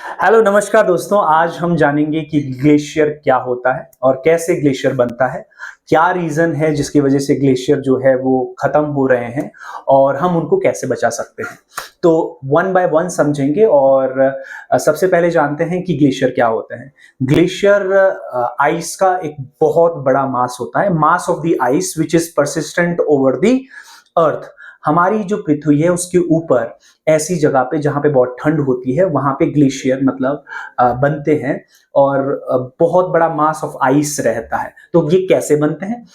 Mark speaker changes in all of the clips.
Speaker 1: Hello नमस्कार दोस्तों, आज हम जानेंगे कि ग्लेशियर क्या होता है और कैसे ग्लेशियर बनता है। क्या रीजन है जिसकी वजह से ग्लेशियर जो है वो खत्म हो रहे हैं और हम उनको कैसे बचा सकते हैं। तो वन बाय वन समझेंगे और सबसे पहले जानते हैं कि ग्लेशियर क्या होते हैं। ग्लेशियर आइस का एक बहुत बड़ा मास होता है, mass of the ice which is persistent over the earth. हमारी जो पृथ्वी है उसके ऊपर ऐसी जगह पे जहां पे बहुत ठंड होती है वहां पे ग्लेशियर मतलब बनते हैं और बहुत बड़ा मास ऑफ आइस रहता है। तो ये कैसे बनते हैं,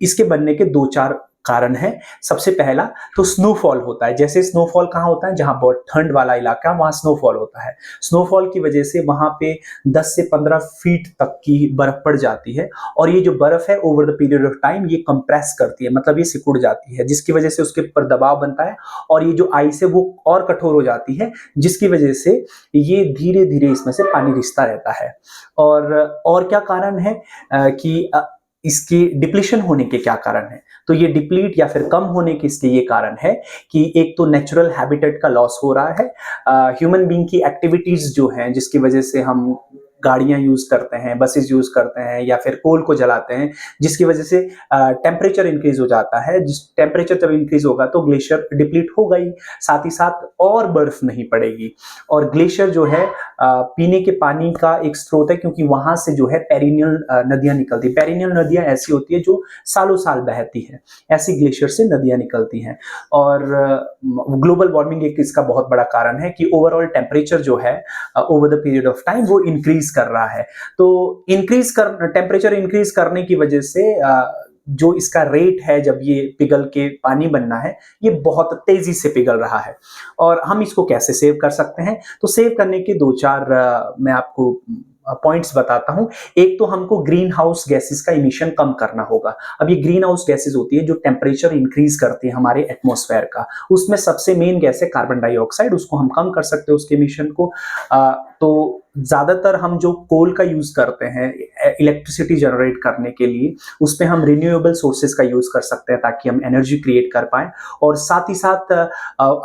Speaker 1: इसके बनने के दो चार कारण है। सबसे पहला तो स्नोफॉल होता है। जैसे स्नोफॉल कहाँ होता है, जहां बहुत ठंड वाला इलाका वहां स्नोफॉल होता है। स्नोफॉल की वजह से वहां पे 10 से 15 फीट तक की बर्फ पड़ जाती है और ये जो बर्फ है over the period of time ये कंप्रेस करती है, मतलब ये सिकुड़ जाती है, जिसकी वजह से उसके ऊपर दबाव बनता है और ये जो आइस है वो और कठोर हो जाती है, जिसकी वजह से ये धीरे धीरे इसमें से पानी रिसता रहता है। और क्या कारण है कि इसकी डिप्लीशन होने के क्या कारण है। तो ये डिप्लीट या फिर कम होने के इसके ये कारण है कि एक तो नेचुरल हैबिटेट का लॉस हो रहा है, ह्यूमन बीइंग की एक्टिविटीज जो हैं जिसकी वजह से हम गाड़ियां यूज करते हैं, बसेस यूज करते हैं या फिर कोल को जलाते हैं, जिसकी वजह से टेम्परेचर इंक्रीज हो जाता है। जिस टेम्परेचर जब इंक्रीज होगा तो ग्लेशियर डिप्लीट हो गई, साथ ही साथ और बर्फ नहीं पड़ेगी। और ग्लेशियर जो है पीने के पानी का एक स्रोत है, क्योंकि वहां से जो है पेरिनियल नदियां निकलती। पेरिनियल नदियां ऐसी होती है जो सालों साल बहती है, ऐसी ग्लेशियर से नदियां निकलती हैं। और ग्लोबल वार्मिंग एक इसका बहुत बड़ा कारण है कि ओवरऑल टेम्परेचर जो है over the period of time वो इंक्रीज कर रहा है। तो टेम्परेचर इंक्रीज करने की वजह से जो इसका रेट है जब ये पिघल के पानी बनना है ये बहुत तेजी से पिघल रहा है। और हम इसको कैसे सेव कर सकते हैं, तो सेव करने के दो चार मैं आपको पॉइंट्स बताता हूं। एक तो हमको ग्रीन हाउस गैसेस का इमिशन कम करना होगा। अब ये ग्रीन हाउस गैसेस होती है जो टेम्परेचर इंक्रीज करती है हमारे एटमॉस्फेयर का। उसमें सबसे मेन गैस है कार्बन डाइऑक्साइड, उसको हम कम कर सकते हैं उसके इमिशन को। तो ज्यादातर हम जो कोल का यूज करते हैं इलेक्ट्रिसिटी जनरेट करने के लिए, उस पर हम रिन्यूएबल सोर्सेज का यूज कर सकते हैं ताकि हम एनर्जी क्रिएट कर पाए। और साथ ही साथ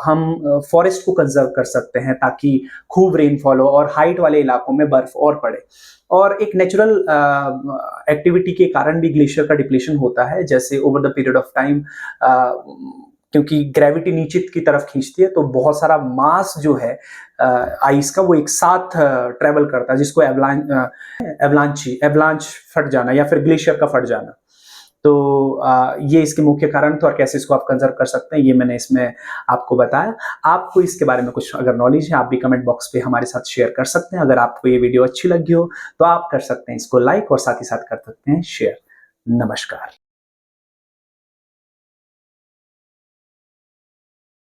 Speaker 1: हम फॉरेस्ट को कंजर्व कर सकते हैं ताकि खूब रेनफॉल हो और हाइट वाले इलाकों में बर्फ और पड़े। और एक नेचुरल एक्टिविटी के कारण भी ग्लेशियर का डिप्लेशन होता है, जैसे over the period of time क्योंकि ग्रेविटी नीचे की तरफ खींचती है तो बहुत सारा मास जो है आइस का वो एक साथ ट्रेवल करता है, जिसको एवलांच फट जाना या फिर ग्लेशियर का फट जाना। तो ये इसके मुख्य कारण थे और कैसे इसको आप कंजर्व कर सकते हैं ये मैंने इसमें आपको बताया। आपको इसके बारे में कुछ अगर नॉलेज है आप भी कमेंट बॉक्स पे हमारे साथ शेयर कर सकते हैं। अगर आपको ये वीडियो अच्छी लगी हो तो आप कर सकते हैं इसको लाइक और साथ ही साथ कर सकते हैं शेयर। नमस्कार।